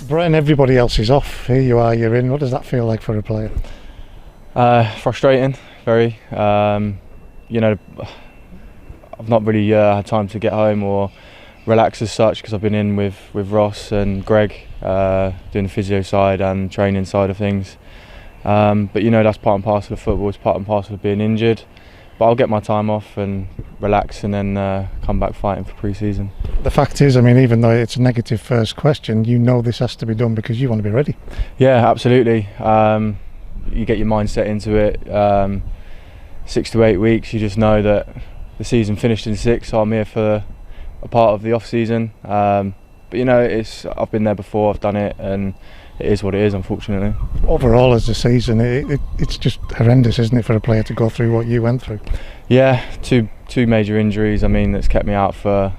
Brennan, everybody else is off. Here you are, you're in. What does that feel like for a player? Frustrating, very. You know, I've not really had time to get home or relax as such because I've been in with Ross and Greg doing the physio side and training side of things. But you know, that's part and parcel of football. It's part and parcel of being injured. But I'll get my time off and relax and then come back fighting for pre-season. The fact is, I mean, even though it's a negative first question, you know this has to be done because you want to be ready. Yeah, absolutely. You get your mindset into it. 6 to 8 weeks, you just know that the season finished in 6, so I'm here for a part of the off-season. But you know, I've been there before, I've done it, and it is what it is, unfortunately. Overall, as a season, it's just horrendous, isn't it, for a player to go through what you went through? Yeah, two major injuries. I mean, that's kept me out for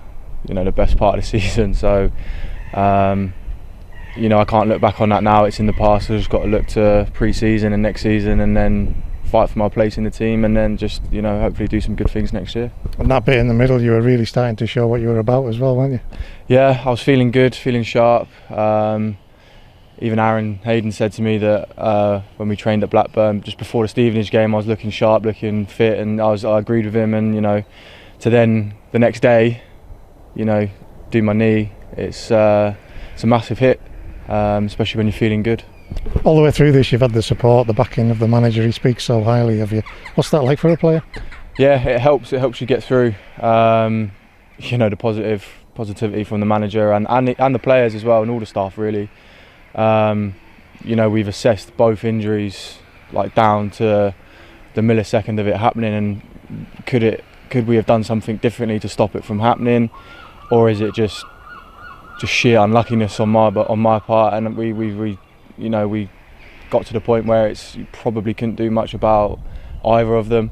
the best part of the season. So, I can't look back on that now. It's in the past. I've just got to look to pre-season and next season, and then fight for my place in the team, and then just hopefully do some good things next year. And that bit in the middle, you were really starting to show what you were about as well, weren't you? Yeah, I was feeling good, feeling sharp. Even Aaron Hayden said to me that when we trained at Blackburn just before the Stevenage game, I was looking sharp, looking fit, and I agreed with him. And to then the next day, do my knee, it's a massive hit, especially when you're feeling good. All the way through this, you've had the support, the backing of the manager. He speaks so highly of you. What's that like for a player? Yeah, it helps. It helps you get through. The positivity from the manager and the players as well, and all the staff really. We've assessed both injuries down to the millisecond of it happening, and could we have done something differently to stop it from happening, or is it just sheer unluckiness on my part? And we got to the point where you probably couldn't do much about either of them.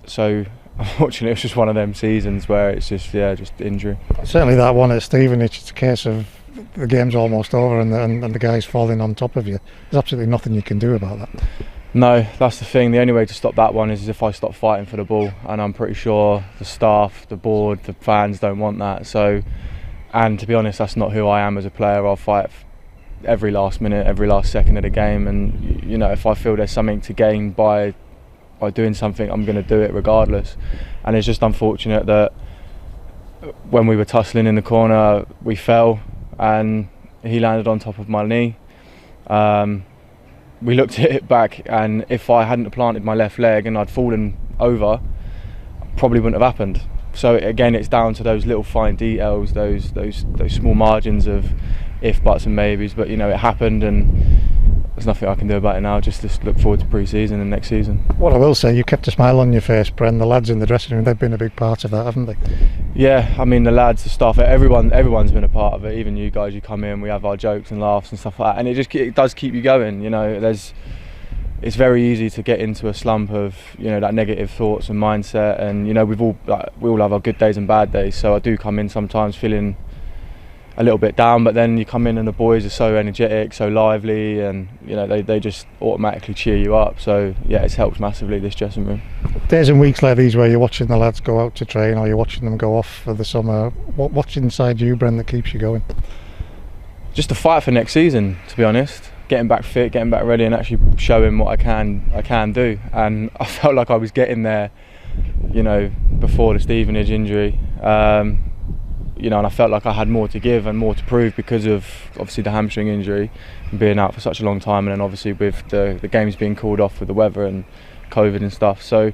So unfortunately, it's just one of them seasons where it's just injury. Certainly that one at Stevenage, it's a case of the game's almost over and the guy's falling on top of you. There's absolutely nothing you can do about that. No, that's the thing. The only way to stop that one is if I stop fighting for the ball, and I'm pretty sure the staff, the board, the fans don't want that. So, and to be honest, that's not who I am as a player. I'll fight every last minute, every last second of the game, and if I feel there's something to gain by doing something, I'm going to do it regardless. And it's just unfortunate that when we were tussling in the corner, we fell and he landed on top of my knee. We looked at it back, and if I hadn't planted my left leg and I'd fallen over, probably wouldn't have happened. So again, it's down to those little fine details, those small margins of if, buts and maybes. But it happened, and there's nothing I can do about it now. Just look forward to pre-season and next season. What I will say, you kept a smile on your face, Bren. The lads in the dressing room, they've been a big part of that, haven't they? Yeah, I mean, the lads, the staff, everyone's been a part of it. Even you guys, you come in, we have our jokes and laughs and stuff like that, and it does keep you going. It's very easy to get into a slump of that negative thoughts and mindset, and we all have our good days and bad days. So I do come in sometimes feeling a little bit down, but then you come in and the boys are so energetic, so lively, and they just automatically cheer you up. So yeah, it's helped massively, this dressing room. Days and weeks like these where you're watching the lads go out to train, or you're watching them go off for the summer, what's inside you, Bren, that keeps you going? Just to fight for next season, to be honest. Getting back fit, getting back ready, and actually showing what I can do. And I felt like I was getting there, before the Stevenage injury. And I felt like I had more to give and more to prove because of obviously the hamstring injury and being out for such a long time, and then obviously with the games being called off with the weather and COVID and stuff. So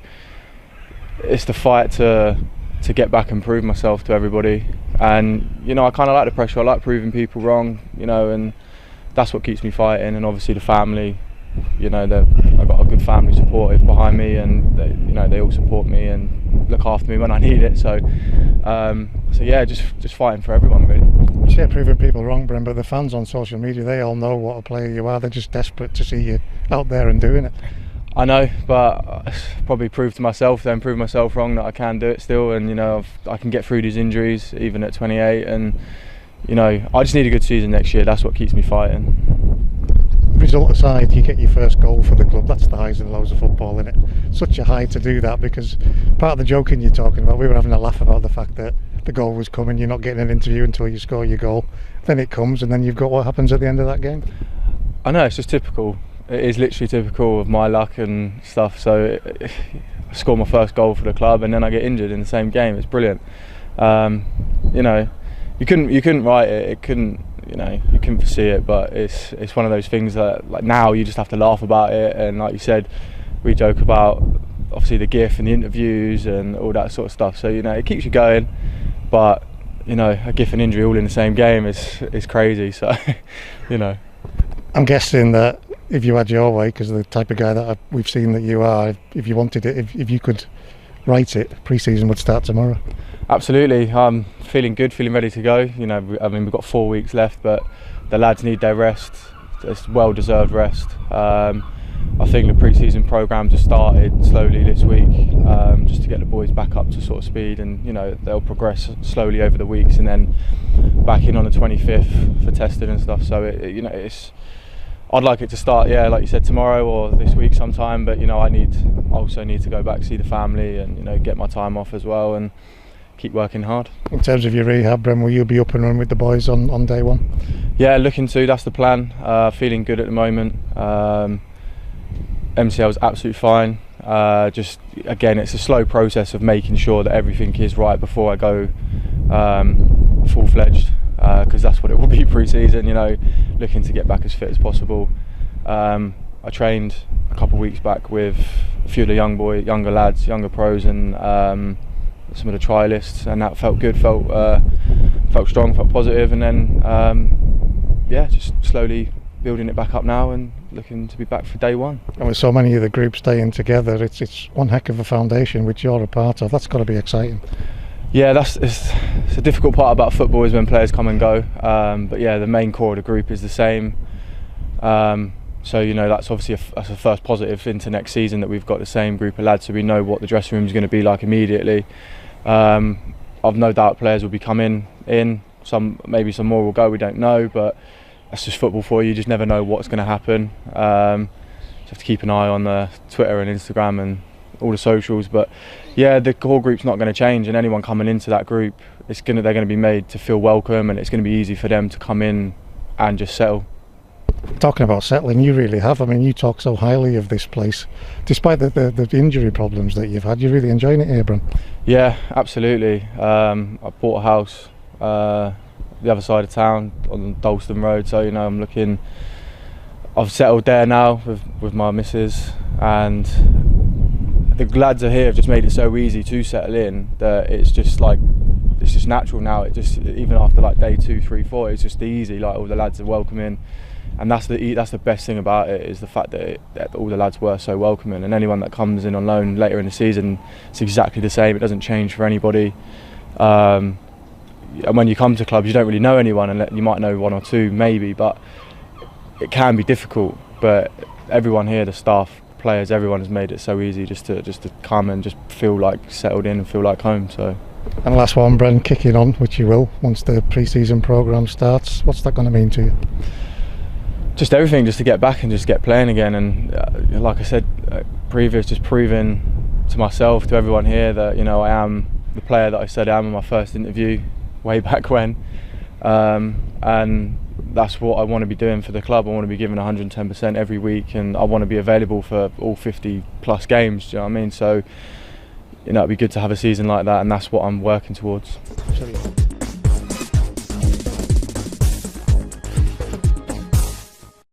it's the fight to get back and prove myself to everybody. And I kind of like the pressure. I like proving people wrong, and that's what keeps me fighting. And obviously the family, I've got a good family supportive behind me, and they all support me and look after me when I need it. So yeah, just fighting for everyone really. You say proving people wrong, Bren, but the fans on social media, they all know what a player you are. They're just desperate to see you out there and doing it. I know, but probably prove myself wrong that I can do it still, and I can get through these injuries even at 28, and I just need a good season next year. That's what keeps me fighting. result aside, you get your first goal for the club. That's the highs and lows of football, isn't it? Such a high to do that, because part of the joking you're talking about, we were having a laugh about the fact that the goal was coming, you're not getting an interview until you score your goal, then it comes, and then you've got what happens at the end of that game. I know, it's just typical. It is literally typical of my luck and stuff. So I score my first goal for the club and then I get injured in the same game. It's brilliant. You know, you couldn't write it. It couldn't. You know, you couldn't foresee it. But it's one of those things that, like, now you just have to laugh about it. And like you said, we joke about obviously the GIF and the interviews and all that sort of stuff. So, you know, it keeps you going. But, you know, a GIF and injury all in the same game is crazy. So, you know. I'm guessing that if you had your way, because of the type of guy that we've seen that you are, if you wanted it, if you could write it, pre-season would start tomorrow. Absolutely. I'm feeling good, feeling ready to go. You know, I mean, we've got 4 weeks left, but the lads need their rest. It's well-deserved rest. I think the pre-season programme just started slowly this week, just to get the boys back up to sort of speed, and you know, they'll progress slowly over the weeks, and then back in on the 25th for testing and stuff. So you know, I'd like it to start, yeah, like you said, tomorrow or this week sometime. But you know, I also need to go back, see the family, and you know, get my time off as well, and keep working hard. In terms of your rehab, Bren, will you be up and running with the boys on day one? Yeah, looking to. That's the plan. Feeling good at the moment. MCL is absolutely fine. Just again, it's a slow process of making sure that everything is right before I go full-fledged, because that's what it will be pre-season. You know, looking to get back as fit as possible. I trained a couple of weeks back with a few of the younger lads, younger pros, and some of the trialists, and that felt good. Felt strong, felt positive, and then yeah, just slowly building it back up now and looking to be back for day one. And with so many of the groups staying together, it's one heck of a foundation which you're a part of. That's got to be exciting. Yeah, it's a difficult part about football is when players come and go. But yeah, the main core of the group is the same. So you know, that's obviously that's a first positive into next season, that we've got the same group of lads, so we know what the dressing room is going to be like immediately. I've no doubt players will be coming in. Maybe some more will go. We don't know, but that's just football for you. You just never know what's going to happen. You have to keep an eye on the Twitter and Instagram and all the socials. But yeah, the core group's not going to change, and anyone coming into that group, they're going to be made to feel welcome, and it's going to be easy for them to come in and just settle. Talking about settling, you really have. I mean, you talk so highly of this place, despite the injury problems that you've had. You're really enjoying it here, Bren? Yeah, absolutely. I bought a house the other side of town on Dalston Road, so you know, I've settled there now with my missus, and the lads are here have just made it so easy to settle in that it's just natural now. It just, even after like day 2, 3, 4, it's just easy. Like, all the lads are welcoming, and that's the best thing about it, is the fact that all the lads were so welcoming, and anyone that comes in on loan later in the season, it's exactly the same. It doesn't change for anybody. And when you come to clubs, you don't really know anyone, and you might know one or two maybe, but it can be difficult. But everyone here, the staff, players, everyone has made it so easy just to come and just feel like settled in and feel like home. So. And last one, Bren, kicking on, which you will once the pre-season programme starts. What's that going to mean to you? Just everything, just to get back and just get playing again. And like I said previous, just proving to myself, to everyone here, that you know, I am the player that I said I am in my first interview way back when, and that's what I want to be doing for the club. I want to be giving 110% every week, and I want to be available for all 50 plus games. Do you know what I mean? So, you know, it'd be good to have a season like that, and that's what I'm working towards. Absolutely.